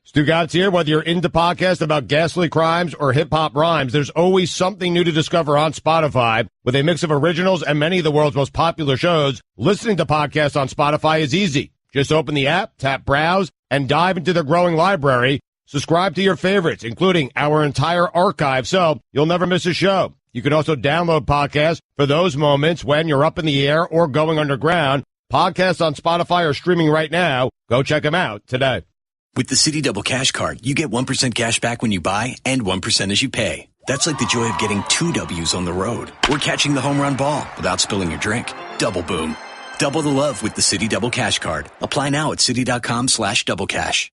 Stu Gatz here. Whether you're into podcasts about ghastly crimes or hip-hop rhymes, there's always something new to discover on Spotify. With a mix of originals and many of the world's most popular shows, listening to podcasts on Spotify is easy. Just open the app, tap Browse, and dive into their growing library. Subscribe to your favorites, including our entire archive, so you'll never miss a show. You can also download podcasts for those moments when you're up in the air or going underground. Podcasts on Spotify are streaming right now. Go check them out today. With the Citi Double Cash Card, you get 1% cash back when you buy and 1% as you pay. That's like the joy of getting 2 W's on the road or catching the home run ball without spilling your drink. Double boom. Double the love with the Citi Double Cash Card. Apply now at Citi.com/doublecash.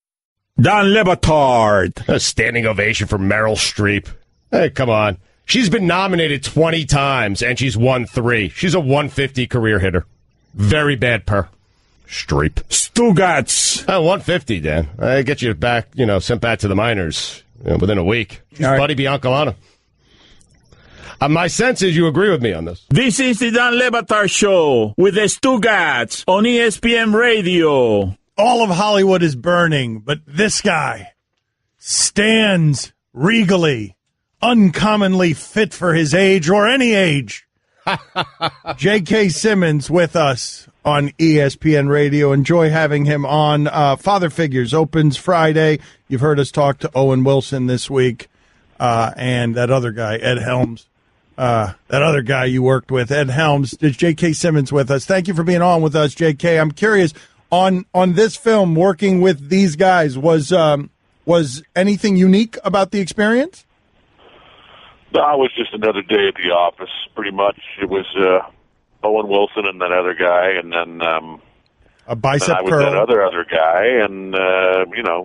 Don Le Batard. A standing ovation for Meryl Streep. Hey, come on. She's been nominated 20 times, and she's won 3. She's a 150 career hitter. Very bad per. Streep. Stugatz. 150, Dan. I get you back, sent back to the minors within a week. She's right. Buddy Biancalana. My sense is you agree with me on this. This is the Don Le Batard Show with the Stugatz on ESPN Radio. All of Hollywood is burning, but this guy stands regally, uncommonly fit for his age or any age. J K Simmons with us on ESPN Radio. Enjoy having him on. Father Figures opens Friday. You've heard us talk to Owen Wilson this week, and that other guy, Ed Helms. That other guy you worked with, Ed Helms. There's J K Simmons with us. Thank you for being on with us, J K. I'm curious, on this film, working with these guys, was anything unique about the experience? No, it was just another day at the office, pretty much. It was Owen Wilson and that other guy, and then a bicep I was curl. that other guy, and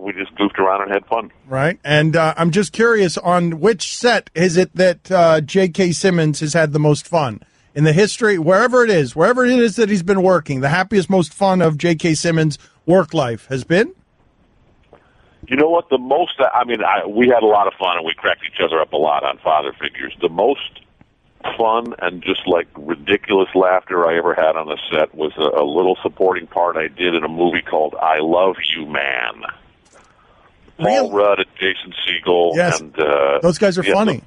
we just goofed around and had fun. Right, and I'm just curious, on which set is it that J.K. Simmons has had the most fun in the history, wherever it is that he's been working? The happiest, most fun of J.K. Simmons' work life has been. You know what? We had a lot of fun, and we cracked each other up a lot on Father Figures. The most fun and just like ridiculous laughter I ever had on the set was a little supporting part I did in a movie called I Love You, Man. Paul Rudd and Jason Segel. Yes, and those guys are funny.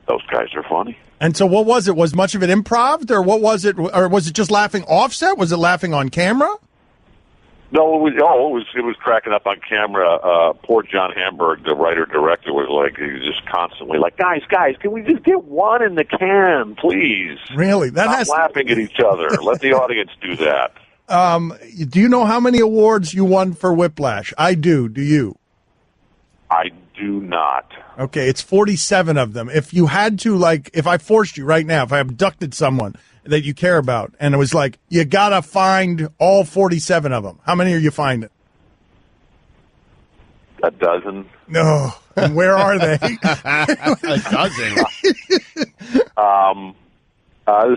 Those guys are funny. And so what was it? Was much of it improv, or what was it? Or was it just laughing offset? Was it laughing on camera? No, it was cracking up on camera. Poor John Hamburg, the writer-director, he was just constantly like, guys, can we just get one in the can, please? Really? Stop laughing at each other. Let the audience do that. Do you know how many awards you won for Whiplash? I do. Do you? I do not. Okay, it's 47 of them. If you had to, if I forced you right now, if I abducted someone that you care about, and it was like, you gotta find all 47 of them, how many are you finding? A dozen. No. And where are they? A dozen.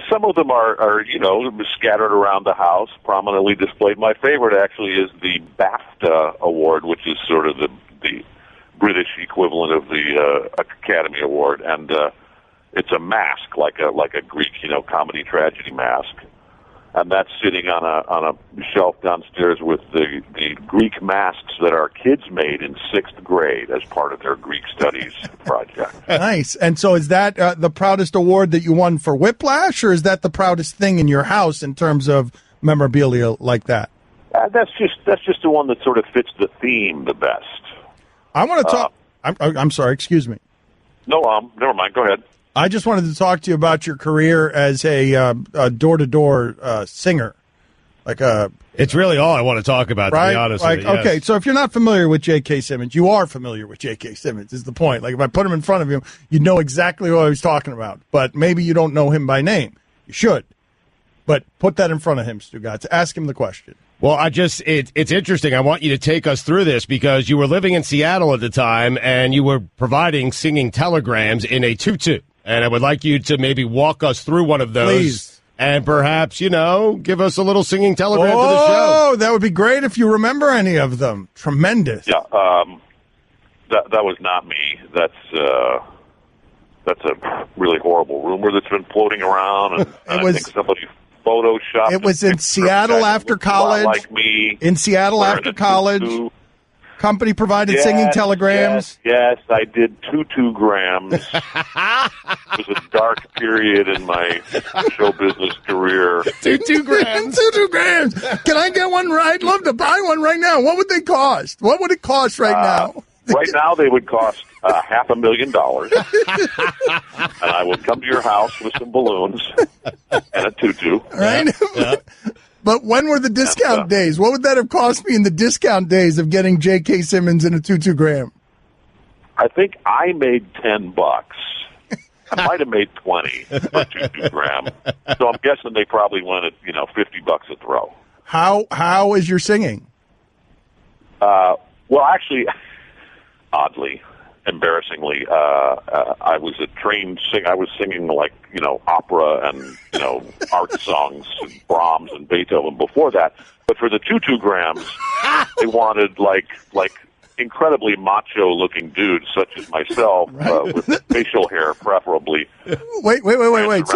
Some of them are scattered around the house, prominently displayed. My favorite actually is the BAFTA award, which is sort of the British equivalent of the Academy Award, and it's a mask, like a Greek, comedy tragedy mask, and that's sitting on a shelf downstairs with the Greek masks that our kids made in 6th grade as part of their Greek studies project. Nice. And so, is that the proudest award that you won for Whiplash, or is that the proudest thing in your house in terms of memorabilia like that? That's just the one that sort of fits the theme the best. I want to talk. I'm sorry. Excuse me. No, never mind. Go ahead. I just wanted to talk to you about your career as a door-to-door singer. It's really all I want to talk about, right? To be honest with you. Yes. Okay, so if you're not familiar with J K. Simmons, you are familiar with J K. Simmons, is the point. If I put him in front of you, you'd know exactly what I was talking about. But maybe you don't know him by name. You should. But put that in front of him, Stugatz. Ask him the question. Well, it's interesting. I want you to take us through this because you were living in Seattle at the time, and you were providing singing telegrams in a tutu. And I would like you to maybe walk us through one of those. Please. And perhaps, give us a little singing telegram for the show. Oh, that would be great if you remember any of them. Tremendous. Yeah, that was not me. That's a really horrible rumor that's been floating around, and I think somebody photoshopped. It was in Seattle after college. Like me. In Seattle after college. Company provided singing telegrams. Yes, I did 2 grams. It was a dark period in my show business career. 2 grams. 2 grams. Can I get one right? I'd love to buy one right now. What would they cost? What would it cost right now? Right now, they would cost $500,000. And I would come to your house with some balloons and a tutu. Right? Yeah. But when were the discount days? What would that have cost me in the discount days of getting J K Simmons in a 2 gram? I think I made $10. I might have made 20 for 2 gram. So I'm guessing they probably went at $50 a throw. How is your singing? Well, actually, oddly, embarrassingly, I was a trained singer. I was singing opera and art songs, and Brahms and Beethoven before that. But for the 2 grams, they wanted like incredibly macho-looking dudes such as myself, right. With facial hair, preferably. Wait. Wait.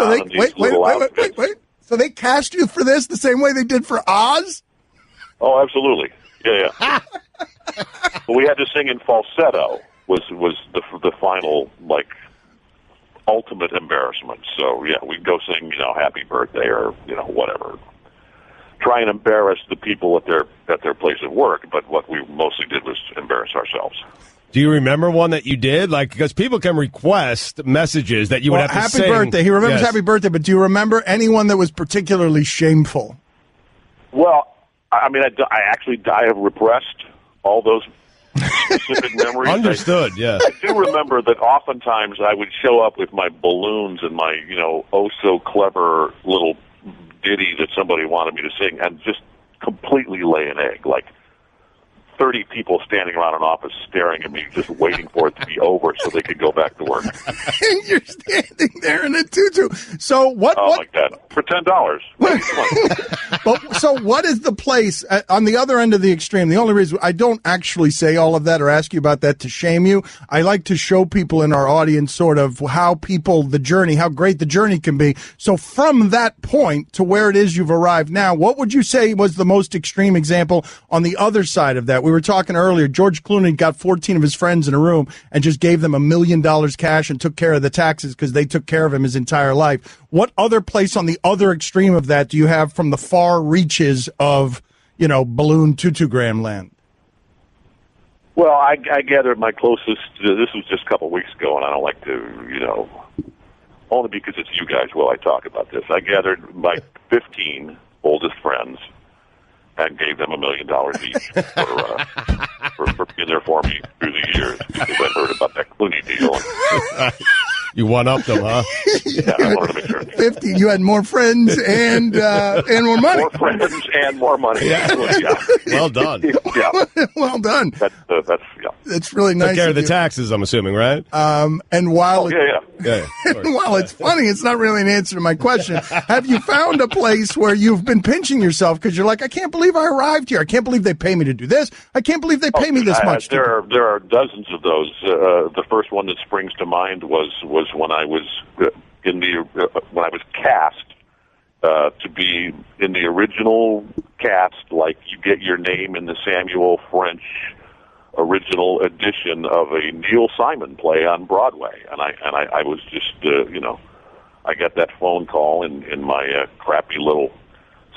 So they cast you for this the same way they did for Oz? Oh, absolutely. Yeah. But we had to sing in falsetto. Was the final ultimate embarrassment. So yeah, we'd go sing Happy Birthday or whatever. Try and embarrass the people at their place of work, but what we mostly did was embarrass ourselves. Do you remember one that you did? Because people can request messages that you would have to Happy sing. Birthday. He remembers Happy Birthday, but do you remember anyone that was particularly shameful? Well, I mean, I have repressed all those specific memories. Understood, yeah. I do remember that oftentimes I would show up with my balloons and my, oh-so-clever little ditty that somebody wanted me to sing and just completely lay an egg. 30 people standing around an office staring at me, just waiting for it to be over so they could go back to work. And you're standing there in a tutu. So what? Like that. For $10. But so what is the place on the other end of the extreme? The only reason I don't actually say all of that or ask you about that to shame you, I like to show people in our audience sort of how great the journey can be. So from that point to where it is you've arrived now, what would you say was the most extreme example on the other side of that? We were talking earlier, George Clooney got 14 of his friends in a room and just gave them $1 million cash and took care of the taxes because they took care of him his entire life. What other place on the other extreme of that do you have from the far reaches of, balloon 2 gram land? Well, I gathered my closest, this was just a couple of weeks ago, and I don't like to, only because it's you guys while I talk about this. I gathered my 15 oldest friends and gave them $1 million each for being there for me through the years because I heard about that Clooney deal. You one-upped them, huh? Yeah, I wanted to make sure. 50. You had more friends and more money. More friends and more money. Yeah. Well done. Yeah. Well done. That's really nice. Took care of the taxes, I'm assuming, right? And while Yeah. And while it's funny, it's not really an answer to my question. Have you found a place where you've been pinching yourself because you're like, I can't believe I arrived here. I can't believe they pay me to do this. I can't believe they pay me this much. There are dozens of those. The first one that springs to mind was when I was when I was cast to be in the original cast, like you get your name in the Samuel French original edition of a Neil Simon play on Broadway, and I was just I got that phone call in my crappy little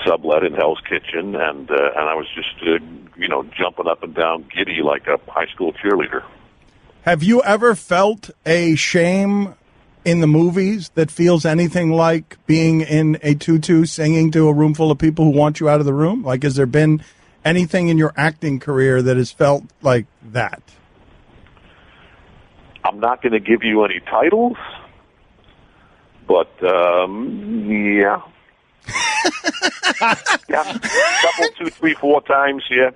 sublet in Hell's Kitchen, and I was just jumping up and down giddy like a high school cheerleader. Have you ever felt a shame in the movies that feels anything like being in a tutu singing to a room full of people who want you out of the room? Like, has there been anything in your acting career that has felt like that? I'm not going to give you any titles, but yeah. Yeah, couple, 2, 3, 4 times, yeah.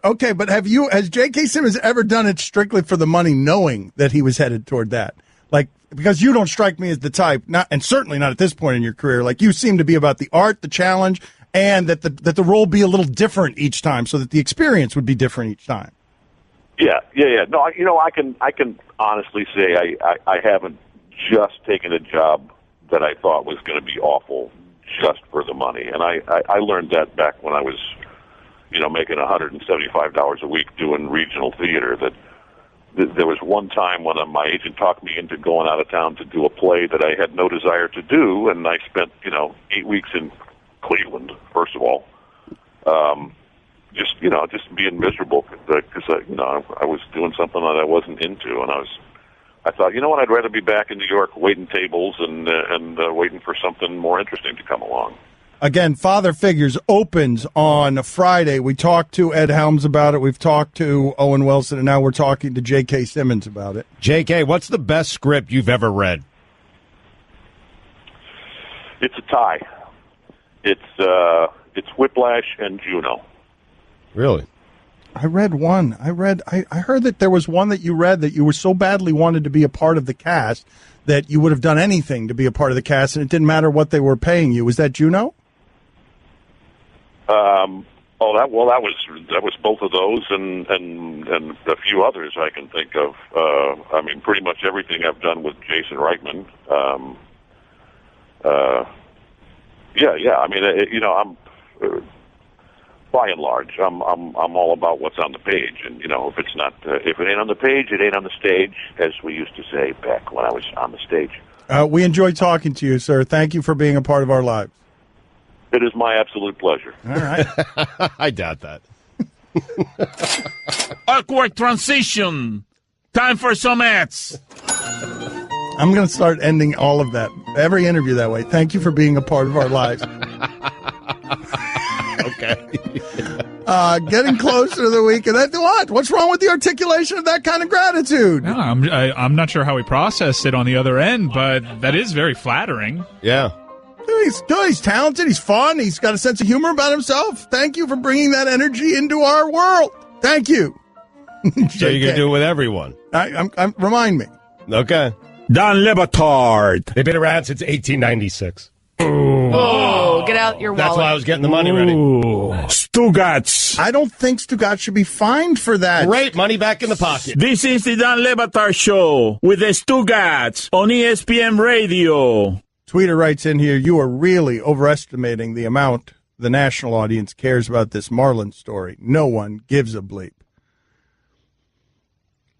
But has J K Simmons ever done it strictly for the money, knowing that he was headed toward that? Like, because you don't strike me as the type, and certainly not at this point in your career. Like, you seem to be about the art, the challenge, and that the role be a little different each time, so that the experience would be different each time. Yeah. No, I can honestly say I haven't just taken a job that I thought was going to be awful just for the money, and I learned that back when I was making $175 a week doing regional theater, that there was one time when my agent talked me into going out of town to do a play that I had no desire to do, and I spent 8 weeks in Cleveland, first of all, just being miserable because I was doing something that I wasn't into, and I thought, you know what, I'd rather be back in New York waiting tables and waiting for something more interesting to come along. Again, Father Figures opens on Friday. We talked to Ed Helms about it. We've talked to Owen Wilson, and now we're talking to J K Simmons about it. JK, what's the best script you've ever read? It's a tie. It's Whiplash and Juno. Really? I read one. I heard that there was one that you read that you were so badly wanted to be a part of the cast that you would have done anything to be a part of the cast, and it didn't matter what they were paying you. Was that Juno? That was both of those and a few others I can think of. Pretty much everything I've done with Jason Reitman. I'm by and large, I'm all about what's on the page, and if it's not, if it ain't on the page, it ain't on the stage, as we used to say back when I was on the stage. We enjoyed talking to you, sir. Thank you for being a part of our lives. It is my absolute pleasure. All right. I doubt that. Awkward transition. Time for some ads. I'm going to start ending all of that, every interview that way. Thank you for being a part of our lives. Okay. Getting closer to the weekend. What? What's wrong with the articulation of that kind of gratitude? No, I'm not sure how he processed it on the other end, but that is very flattering. Yeah. He's talented. He's fun. He's got a sense of humor about himself. Thank you for bringing that energy into our world. Thank you. So you can do it with everyone. Remind me. Okay. Don Lebatard. They've been around since 1896. Oh, get out your wallet. That's why I was getting the money ready. Stugats. I don't think Stugat should be fined for that. Great, money back in the pocket. This is the Don Lebatard Show with the Stugats on ESPN Radio. Tweeter writes in here, you are really overestimating the amount the national audience cares about this Marlins story. No one gives a bleep.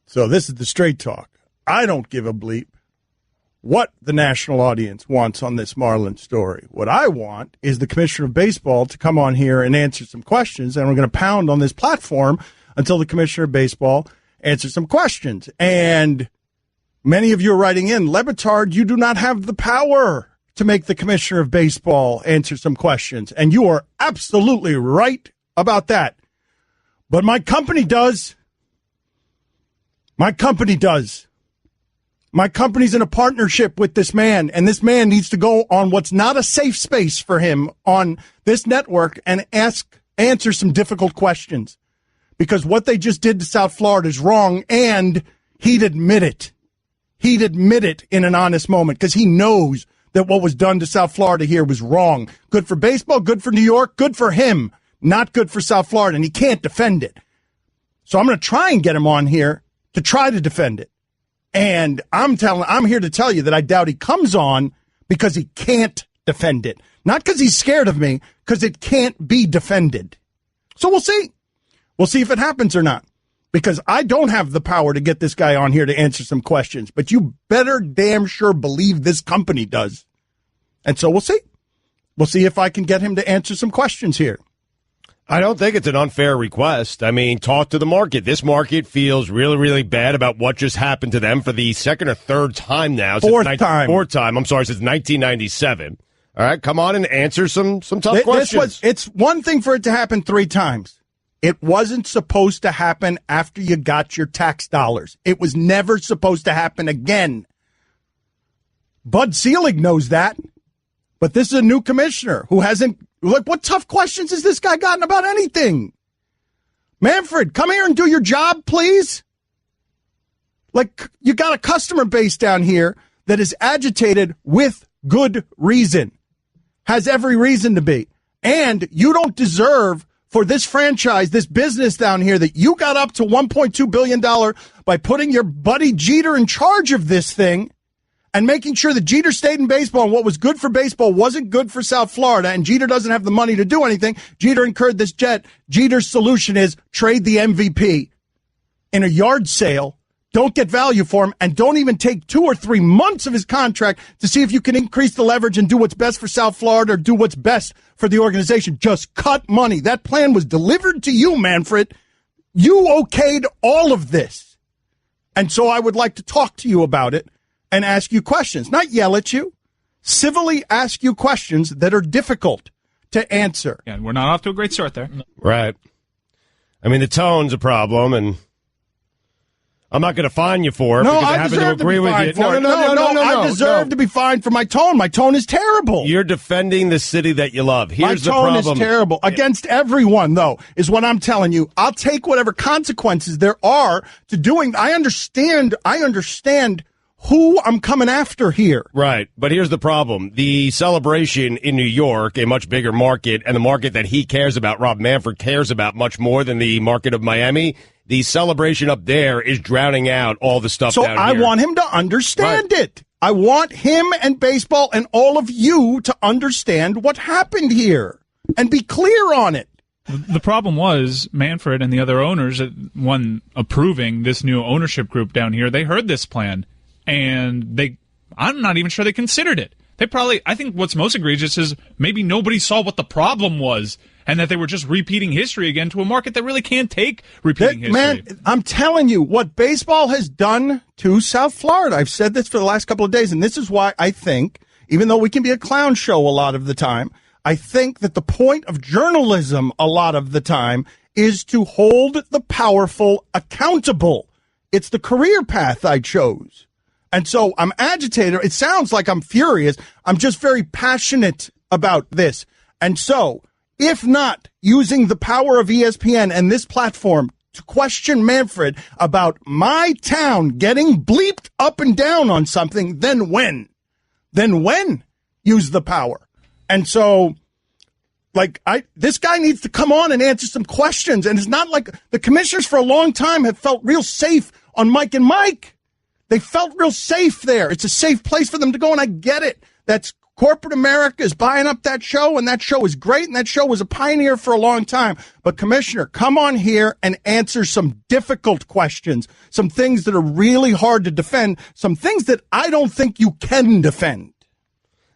So this is the straight talk. I don't give a bleep what the national audience wants on this Marlins story. What I want is the commissioner of baseball to come on here and answer some questions, and we're going to pound on this platform until the commissioner of baseball answers some questions. And many of you are writing in, Lebatard, you do not have the power to make the commissioner of baseball answer some questions. And you are absolutely right about that. But my company does. My company does. My company's in a partnership with this man, and this man needs to go on what's not a safe space for him on this network and answer some difficult questions. Because what they just did to South Florida is wrong, and he'd admit it. He'd admit it in an honest moment because he knows that what was done to South Florida here was wrong. Good for baseball, good for New York, good for him, not good for South Florida, and he can't defend it. So I'm going to try and get him on here to try to defend it. And I'm here to tell you that I doubt he comes on because he can't defend it. Not because he's scared of me, because it can't be defended. So we'll see. We'll see if it happens or not. Because I don't have the power to get this guy on here to answer some questions. But you better damn sure believe this company does. And so we'll see. We'll see if I can get him to answer some questions here. I don't think it's an unfair request. I mean, talk to the market. This market feels really, really bad about what just happened to them for the second or third time now. Fourth time. I'm sorry, since 1997. All right, come on and answer some tough questions. It's one thing for it to happen 3 times. It wasn't supposed to happen after you got your tax dollars. It was never supposed to happen again. Bud Selig knows that. But this is a new commissioner who hasn't... Like, what tough questions has this guy gotten about anything? Manfred, come here and do your job, please. Like, you got a customer base down here that is agitated with good reason. Has every reason to be. And you don't deserve for this franchise, this business down here that you got up to $1.2 billion by putting your buddy Jeter in charge of this thing and making sure that Jeter stayed in baseball and what was good for baseball wasn't good for South Florida, and Jeter doesn't have the money to do anything, Jeter incurred this debt. Jeter's solution is trade the MVP in a yard sale. Don't get value for him, and don't even take 2 or 3 months of his contract to see if you can increase the leverage and do what's best for South Florida or do what's best for the organization. Just cut money. That plan was delivered to you, Manfred. You okayed all of this. And so I would like to talk to you about it and ask you questions. Not yell at you. Civilly ask you questions that are difficult to answer. Yeah, we're not off to a great start there. Right. I mean, the tone's a problem, and I'm not going to fine you for it because I happen to agree with you. No. I deserve to be fined for my tone. My tone is terrible. You're defending the city that you love. Here's the problem. My tone is terrible. Against everyone, though, is what I'm telling you. I'll take whatever consequences there are to doing. I understand who I'm coming after here. Right. But here's the problem. The celebration in New York, a much bigger market, and the market that he cares about, Rob Manfred cares about much more than the market of Miami. The celebration up there is drowning out all the stuff down here. So I want him to understand it. I want him and baseball and all of you to understand what happened here and be clear on it. The problem was Manfred and the other owners, one approving this new ownership group down here, they heard this plan, and I'm not even sure they considered it. I think what's most egregious is maybe nobody saw what the problem was and that they were just repeating history again to a market that really can't take repeating history. Man, I'm telling you, what baseball has done to South Florida, I've said this for the last couple of days, and this is why I think, even though we can be a clown show a lot of the time, I think that the point of journalism a lot of the time is to hold the powerful accountable. It's the career path I chose. And so I'm agitated. It sounds like I'm furious. I'm just very passionate about this. And so, if not using the power of ESPN and this platform to question Manfred about my town getting bleeped up and down on something, then when? Then when use the power? And so, this guy needs to come on and answer some questions. And it's not like the commissioners for a long time have felt real safe on Mike and Mike. They felt real safe there. It's a safe place for them to go, and I get it. That's corporate America is buying up that show, and that show is great, and that show was a pioneer for a long time. But, Commissioner, come on here and answer some difficult questions, some things that are really hard to defend, some things that I don't think you can defend.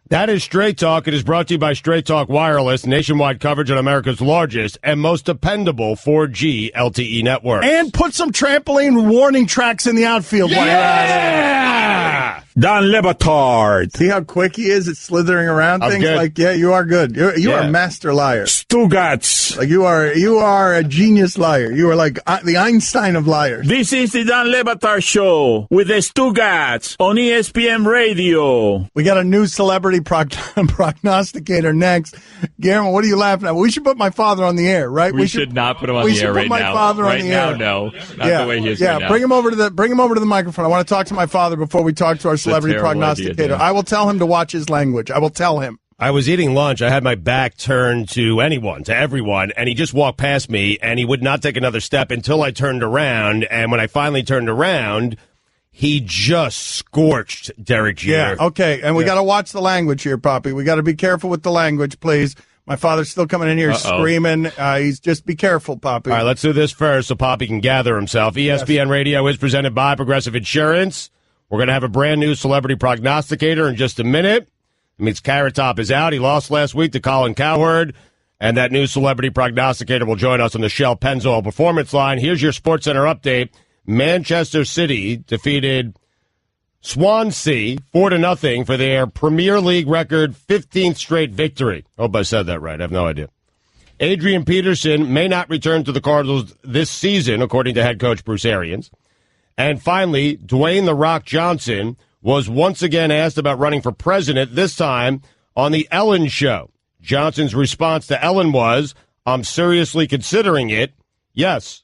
That is Straight Talk. It is brought to you by Straight Talk Wireless, nationwide coverage on America's largest and most dependable 4G LTE network. And put some trampoline warning tracks in the outfield while you're at it. Don Le Batard. See how quick he is at slithering around things? Good. Like, yeah, you are good. You are a master liar. Stugats. Like, you are a genius liar. You are like the Einstein of liars. This is the Don Le Batard Show with the Stugats on ESPN Radio. We got a new celebrity prognosticator next. Guillermo, what are you laughing at? We should put my father on the air, right? We should not put him on the air right now. We should put my father on the air. No. Not the way he is right now. Bring him over to the microphone. I want to talk to my father before we talk to our celebrity prognosticator. I will tell him to watch his language. I will tell him. I was eating lunch. I had my back turned to everyone, and he just walked past me, and he would not take another step until I turned around. And when I finally turned around, he just scorched Derek Jeter. Yeah, okay. And we got to watch the language here, Poppy. We got to be careful with the language, please. My father's still coming in here screaming. He's just be careful, Poppy. All right, let's do this first so Poppy can gather himself. ESPN Radio is presented by Progressive Insurance. We're going to have a brand new celebrity prognosticator in just a minute. It means Carrot Top is out. He lost last week to Colin Cowherd. And that new celebrity prognosticator will join us on the Shell Pennzoil Performance Line. Here's your SportsCenter update. Manchester City defeated Swansea 4-0 for their Premier League record 15th straight victory. Hope I said that right. I have no idea. Adrian Peterson may not return to the Cardinals this season, according to head coach Bruce Arians. And finally, Dwayne "The Rock" Johnson was once again asked about running for president, this time on the Ellen Show. Johnson's response to Ellen was, "I'm seriously considering it. Yes."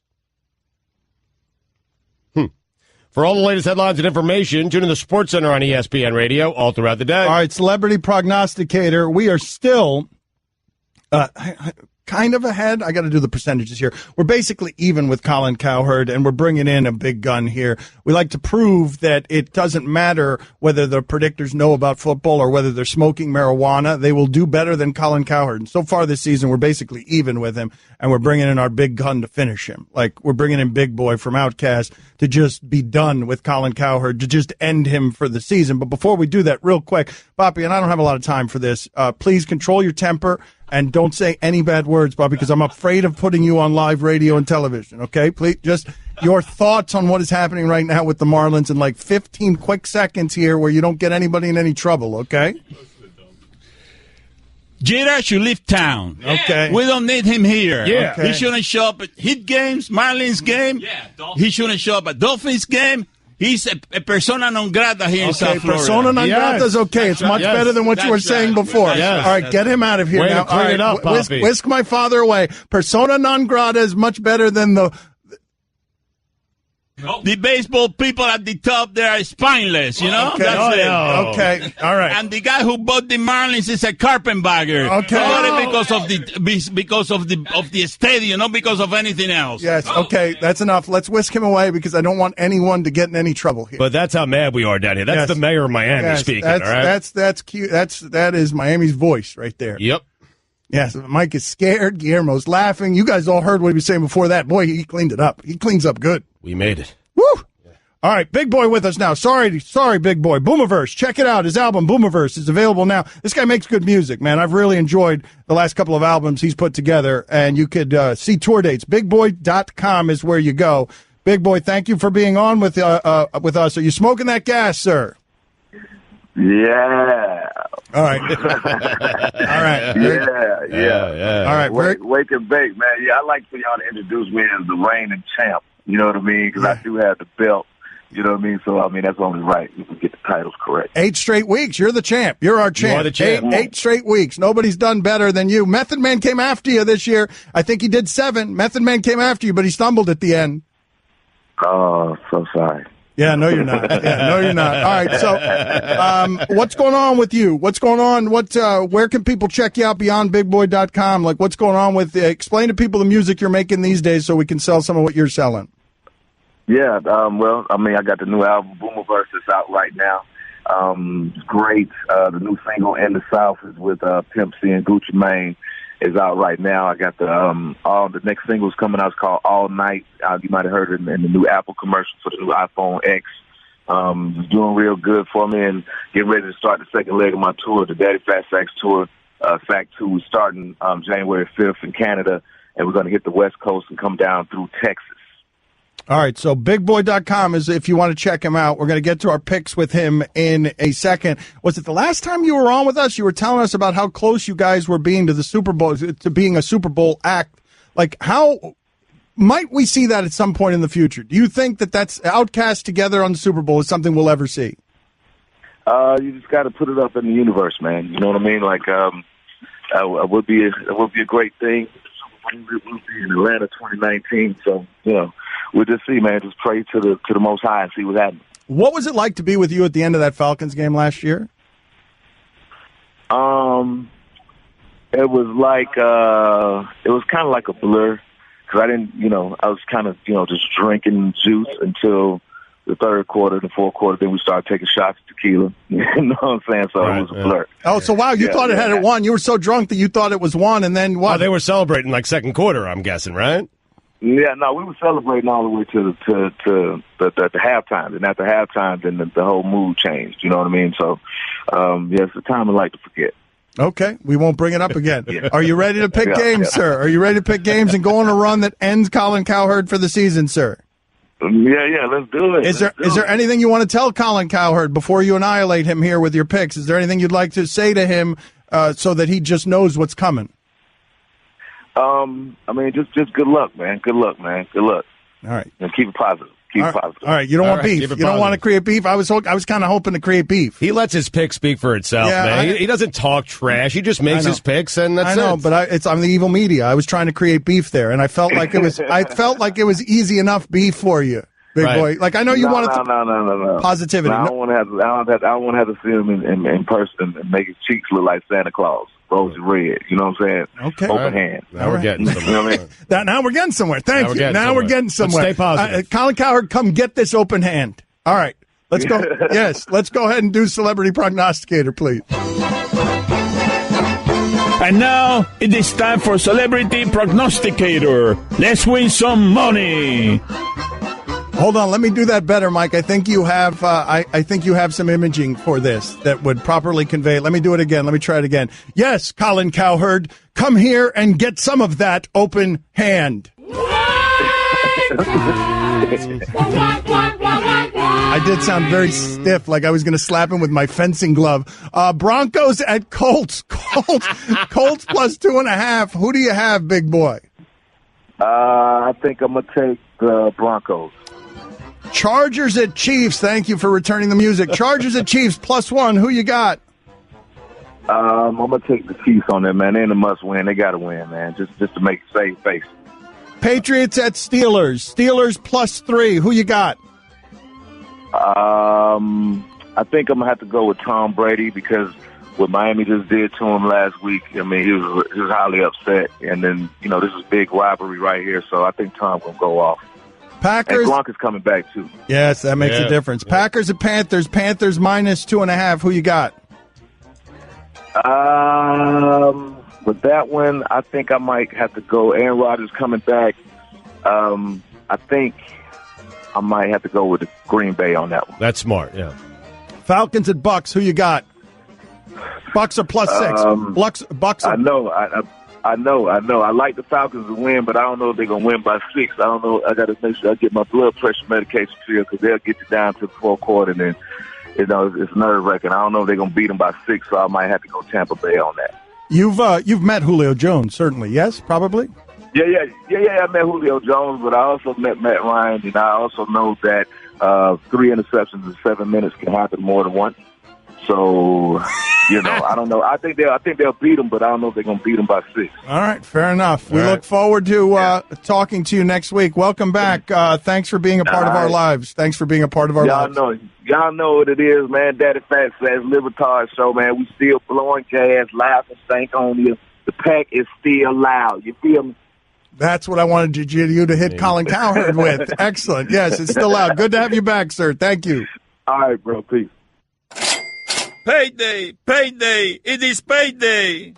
For all the latest headlines and information, tune in the SportsCenter on ESPN Radio all throughout the day. All right, celebrity prognosticator, we are still... kind of ahead. I got to do the percentages here. We're basically even with Colin Cowherd, and we're bringing in a big gun here. We like to prove that it doesn't matter whether the predictors know about football or whether they're smoking marijuana. They will do better than Colin Cowherd. And so far this season, we're basically even with him, and we're bringing in our big gun to finish him. Like, we're bringing in Big Boy from Outcast to just be done with Colin Cowherd, to just end him for the season. But before we do that, real quick, Boppy, and I don't have a lot of time for this, please control your temper and don't say any bad words, Boppy, because I'm afraid of putting you on live radio and television, okay? Please, just your thoughts on what is happening right now with the Marlins in like 15 quick seconds here where you don't get anybody in any trouble, okay? Jeter should leave town. Okay. We don't need him here. Yeah. Okay. He shouldn't show up at Heat games, Marlins game. Yeah, He shouldn't show up at Dolphins game. He's a persona non grata here in South Florida. Persona non grata is okay. It's much Yes. better than what you were saying before. Yes. All right, get him out of here Way to now. clean All right, it up, Poppy. whisk my father away. Persona non grata is much better than the... The baseball people at the top, they are spineless, you know? Okay. That's it. Okay, all right. And the guy who bought the Marlins is a carpetbagger. Okay. Bought it because of the stadium, not because of anything else. Yes, okay, that's enough. Let's whisk him away because I don't want anyone to get in any trouble here. But that's how mad we are down here. That's Yes. the mayor of Miami Yes, speaking, that's, all right? That's cute. That is Miami's voice right there. Yep. Yes, Mike is scared. Guillermo's laughing. You guys all heard what he was saying before that. Boy, he cleaned it up. He cleans up good. We made it. Woo! All right, Big Boy with us now. Sorry, Big Boy. Boomiverse. Check it out. His album, Boomiverse, is available now. This guy makes good music, man. I've really enjoyed the last couple of albums he's put together, and you could see tour dates. BigBoy.com is where you go. Big Boy, thank you for being on with us. Are you smoking that gas, sir? Yeah. All right. All right. Yeah. All right. Wake and bake, man. Yeah, I like for y'all to introduce me as the reigning champ. You know what I mean? Because I do have the belt. You know what I mean? So, I mean, that's only right. You can get the titles correct. 8 straight weeks. You're the champ. You're our champ. You are the champ. Eight straight weeks. Nobody's done better than you. Method Man came after you this year. I think he did 7. Method Man came after you, but he stumbled at the end. Oh, so sorry. Yeah, no, you're not. Yeah, no, you're not. All right, so what's going on with you? What's going on? Where can people check you out beyond BigBoy.com? Like, what's going on with? Explain to people the music you're making these days, so we can sell some of what you're selling. Yeah, well, I mean, I got the new album, Boomiverse, that's out right now. It's great. The new single, In the South, is with Pimp C and Gucci Mane, is out right now. I got the next single's coming out. It's called All Night. You might have heard it in the new Apple commercial for the new iPhone X. It's doing real good for me, and getting ready to start the second leg of my tour, the Daddy Fat Sax Tour. Sack 2 is starting January 5th in Canada, and we're going to hit the West Coast and come down through Texas. All right, so BigBoy.com is if you want to check him out. We're going to get to our picks with him in a second. Was it the last time you were on with us? You were telling us about how close you guys were being to the Super Bowl, to being a Super Bowl act. Like, how might we see that at some point in the future? Do you think that that's Outkast together on the Super Bowl is something we'll ever see? You just got to put it up in the universe, man. You know what I mean? Like, it would be a great thing. We'll be in Atlanta 2019, so you know. We'll just see, man. Just pray to the Most High and see what happens. What was it like to be with you at the end of that Falcons game last year? It was like it was kind of like a blur because I didn't, I was kind of, just drinking juice until the third quarter, the fourth quarter. Then we started taking shots of tequila. You know what I'm saying? So it was a blur. Oh, so wow, you thought it had it won. You were so drunk that you thought it was won, and then what? Oh, they were celebrating like second quarter, I'm guessing, right? Yeah, no, we were celebrating all the way to the halftime, and after halftime, then the whole mood changed. You know what I mean? So, it's a time I like to forget. Okay, we won't bring it up again. Are you ready to pick games, sir? Are you ready to pick games and go on a run that ends Colin Cowherd for the season, sir? Yeah, let's do it. Is there anything you want to tell Colin Cowherd before you annihilate him here with your picks? Is there anything you'd like to say to him so that he just knows what's coming? I mean, just good luck, man. Good luck, man. Good luck. All right. And keep it positive. Keep it positive. All right. You don't want beef. You don't want to create beef. I was kind of hoping to create beef. He lets his picks speak for itself, man. He doesn't talk trash. He just makes his picks, and that's it. I know, but I'm the evil media. I was trying to create beef there, and I felt like it was easy enough beef for you, big boy. Like I know you wanted no. Positivity. I don't want to have to see him in person and make his cheeks look like Santa Claus. rosy red. You know what I'm saying? Okay. Open hand. Now we're getting somewhere. You know what I mean? Now we're getting somewhere. Thank you. Now we're getting somewhere. Let's stay positive. Colin Cowherd, come get this open hand. All right. Let's go. Yes, let's go ahead and do Celebrity Prognosticator, please. And now it is time for Celebrity Prognosticator. Let's win some money. Hold on, let me do that better, Mike. I think you have. I think you have some imaging for this that would properly convey. Let me do it again. Let me try it again. Yes, Colin Cowherd, come here and get some of that open hand. I did sound very stiff, like I was going to slap him with my fencing glove. Broncos at Colts. Colts plus 2.5. Who do you have, big boy? I think I'm going to take the Broncos. Chargers at Chiefs. Thank you for returning the music. Chargers at Chiefs plus 1. Who you got? I'm going to take the Chiefs on them, man. They're in a must-win. They got to win, man, just to make a safe face. Patriots at Steelers. Steelers plus 3. Who you got? I think I'm going to have to go with Tom Brady because what Miami just did to him last week, I mean, he was highly upset. And then, this is a big rivalry right here, so I think Tom's going to go off. Packers. And Gronk is coming back, too. Yes, that makes a difference. Yeah. Packers at Panthers. Panthers minus 2.5. Who you got? With that one, I think I might have to go. Aaron Rodgers coming back. I think I might have to go with the Green Bay on that one. That's smart, yeah. Falcons at Bucks. Who you got? Bucks are plus 6. Bucks. I know. I like the Falcons to win, but I don't know if they're going to win by 6. I don't know. I got to make sure I get my blood pressure medication filled because they'll get you down to the fourth quarter, and then it's nerve-wracking. I don't know if they're going to beat them by 6, so I might have to go Tampa Bay on that. You've met Julio Jones, certainly. Yes, probably. Yeah. I met Julio Jones, but I also met Matt Ryan, and I also know that 3 interceptions in 7 minutes can happen more than once. So, I don't know. I think they'll beat them, but I don't know if they're going to beat them by 6. All right, fair enough. We look forward to talking to you next week. Welcome back. Thanks for being a part of our lives. Thanks for being a part of our lives. Y'all know what it is, man. Daddy Fat says Libertard Show, man. We still blowing gas, laughing, stank on you. The pack is still loud. You feel me? That's what I wanted you to hit Colin Cowherd with. Excellent. Yes, it's still loud. Good to have you back, sir. Thank you. All right, bro. Peace. Payday! Payday! It is payday!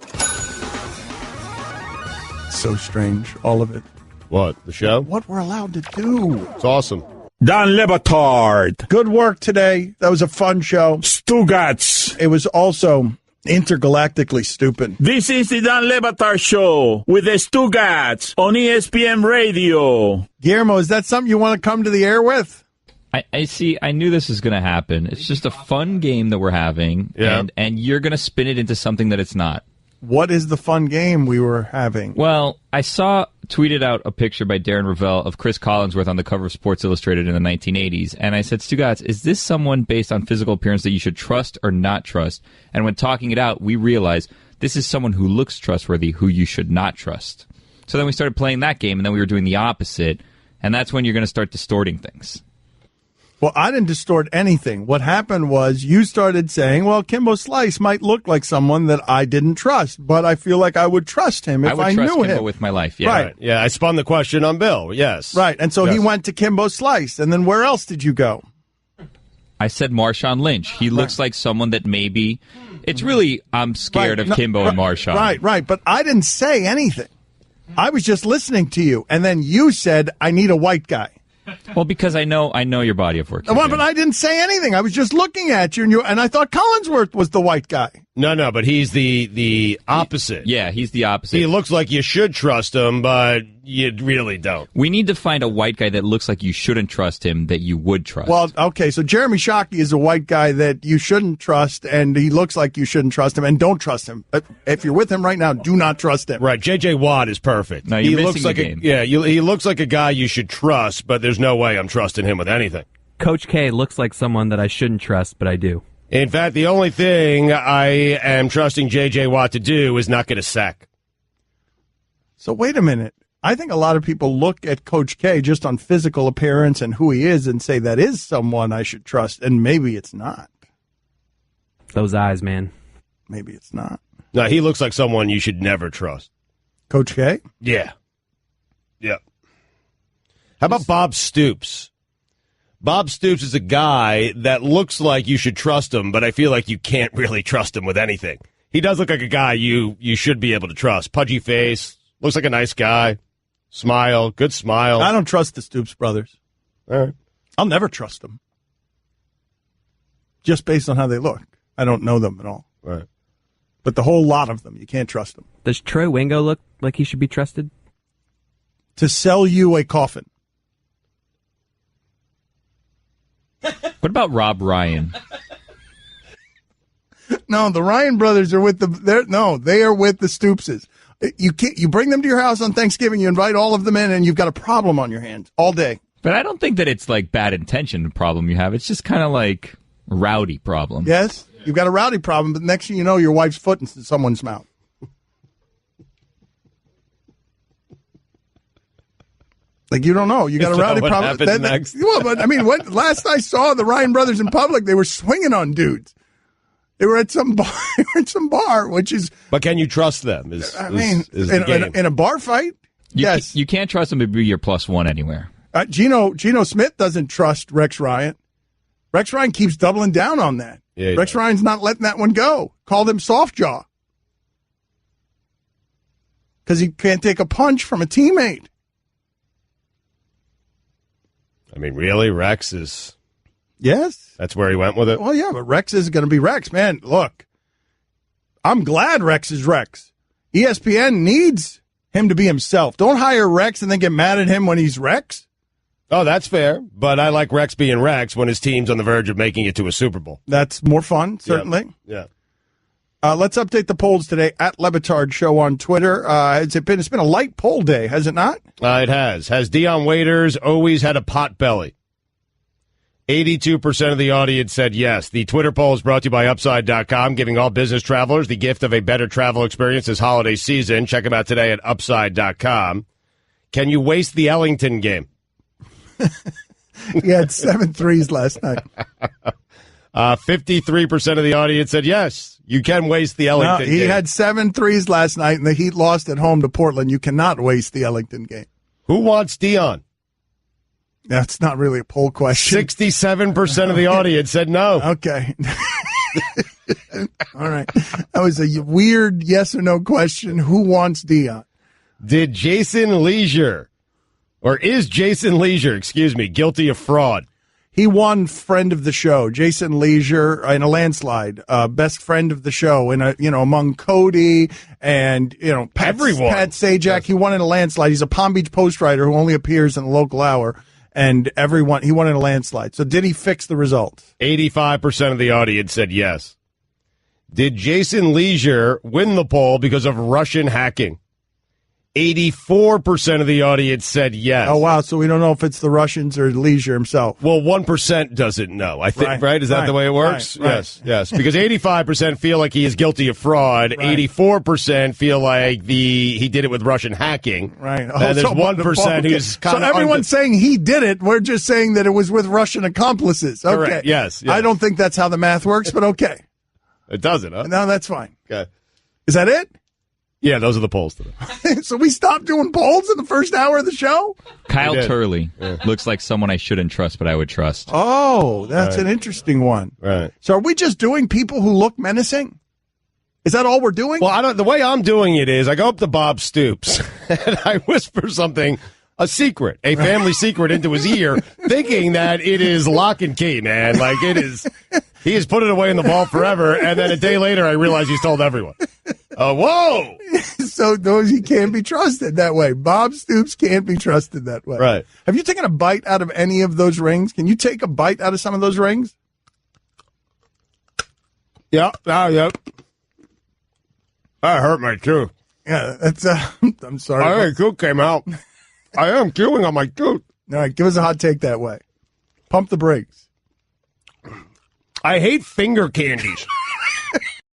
So strange, all of it. What, the show? What we're allowed to do. It's awesome. Dan Le Batard. Good work today. That was a fun show. Stugats. It was also intergalactically stupid. This is the Dan Le Batard Show with the Stugats on ESPN Radio. Guillermo, is that something you want to come to the air with? I see. I knew this was going to happen. It's just a fun game that we're having, and you're going to spin it into something that it's not. What is the fun game we were having? Well, I saw tweeted out a picture by Darren Ravel of Chris Collinsworth on the cover of Sports Illustrated in the 1980s, and I said, Stugats, is this someone based on physical appearance that you should trust or not trust? And when talking it out, we realized this is someone who looks trustworthy who you should not trust. So then we started playing that game, and then we were doing the opposite, and that's when you're going to start distorting things. Well, I didn't distort anything. What happened was you started saying, well, Kimbo Slice might look like someone that I didn't trust, but I feel like I would trust him if I knew him. I would trust Kimbo with my life, yeah. Right. Yeah, I spun the question on Bill, yes. Right, and so he went to Kimbo Slice, and then where else did you go? I said Marshawn Lynch. He looks like someone that maybe... It's really, I'm scared of Kimbo and Marshawn. Right, but I didn't say anything. I was just listening to you, and then you said, I need a white guy. Well, because I know your body of work. Well, but I didn't say anything. I was just looking at you, and I thought Collinsworth was the white guy. No, but he's the opposite. Yeah, he's the opposite. He looks like you should trust him, but you really don't. We need to find a white guy that looks like you shouldn't trust him that you would trust. Well, okay, so Jeremy Shockey is a white guy that you shouldn't trust, and he looks like you shouldn't trust him, and don't trust him. If you're with him right now, do not trust him. Right, J.J. Watt is perfect. No, you're missing the game. He looks like a guy you should trust, but there's no way I'm trusting him with anything. Coach K looks like someone that I shouldn't trust, but I do. In fact, the only thing I am trusting J.J. Watt to do is not get a sack. So wait a minute. I think a lot of people look at Coach K just on physical appearance and who he is and say that is someone I should trust, and maybe it's not. Those eyes, man. Maybe it's not. No, he looks like someone you should never trust. Coach K? Yeah. Yep. How about Bob Stoops? Bob Stoops is a guy that looks like you should trust him, but I feel like you can't really trust him with anything. He does look like a guy you should be able to trust. Pudgy face, looks like a nice guy. Smile, good smile. I don't trust the Stoops brothers. All right. I'll never trust them. Just based on how they look. I don't know them at all. Right. But the whole lot of them, you can't trust them. Does Troy Wingo look like he should be trusted? To sell you a coffin. What about Rob Ryan? No, the Ryan brothers are with they are with the Stoopses. You bring them to your house on Thanksgiving, you invite all of them in, and you've got a problem on your hands all day. But I don't think that it's like bad intention problem you have. It's just kind of like a rowdy problem. Yes, you've got a rowdy problem, but next thing you know, your wife's foot in someone's mouth. Like, you don't know. You got a rowdy problem. Well, but I mean, last I saw the Ryan brothers in public, they were swinging on dudes. They were at some bar, which is. But can you trust them? In a bar fight, yes. You can't trust them to be your +1 anywhere. Geno Smith doesn't trust Rex Ryan. Rex Ryan keeps doubling down on that. Yeah, Rex Ryan's not letting that one go. Called him soft jaw because he can't take a punch from a teammate. I mean, really? Rex is... Yes. That's where he went with it? Well, yeah, but Rex is going to be Rex. Man, look, I'm glad Rex is Rex. ESPN needs him to be himself. Don't hire Rex and then get mad at him when he's Rex. Oh, that's fair. But I like Rex being Rex when his team's on the verge of making it to a Super Bowl. That's more fun, certainly. Yeah. Let's update the polls today at Levitard Show on Twitter. It's been a light poll day, has it not? It has. Has Deion Waiters always had a pot belly? 82% of the audience said yes. The Twitter poll is brought to you by Upside.com, giving all business travelers the gift of a better travel experience this holiday season. Check them out today at Upside.com. Can you waste the Ellington game? He had 7 threes last night. 53% of the audience said yes. You can waste the Ellington game. He had 7 threes last night, and the Heat lost at home to Portland. You cannot waste the Ellington game. Who wants Deion? That's not really a poll question. 67% of the audience said no. Okay. All right. That was a weird yes or no question. Who wants Deion? Is Jason Leisure, guilty of fraud? He won friend of the show, Jason Leisure, in a landslide. Best friend of the show among Cody and Pat Sajak. Yes. He won in a landslide. He's a Palm Beach Post writer who only appears in the local hour, and he won in a landslide. So did he fix the results? 85% of the audience said yes. Did Jason Leisure win the poll because of Russian hacking? 84% of the audience said yes. Oh, wow. So we don't know if it's the Russians or Leisure himself. Well, 1% doesn't know, I think, right? Is that the way it works? Right. Yes. Because 85% feel like he is guilty of fraud. Right. 84% feel like he did it with Russian hacking. Right. Oh, and there's 1% who's kind of... So everyone's saying he did it. We're just saying that it was with Russian accomplices. Okay. Correct. Yes. I don't think that's how the math works, but okay. It doesn't, huh? No, that's fine. Okay. Is that it? Yeah, those are the polls today. So we stopped doing polls in the first hour of the show? Kyle Turley looks like someone I shouldn't trust, but I would trust. Oh, that's an interesting one. Right. So are we just doing people who look menacing? Is that all we're doing? Well, the way I'm doing it is I go up to Bob Stoops and I whisper something, a secret, a family secret into his ear, thinking that it is lock and key, man. Like it is, he has put it away in the vault forever. And then a day later, I realize he's told everyone. Whoa! So he can't be trusted that way. Bob Stoops can't be trusted that way. Right. Have you taken a bite out of any of those rings? Can you take a bite out of some of those rings? Yeah. Yep. I hurt my tooth. Yeah, that's. I'm sorry. My tooth came out. I am chewing on my tooth. All right, give us a hot take that way. Pump the brakes. I hate finger candies.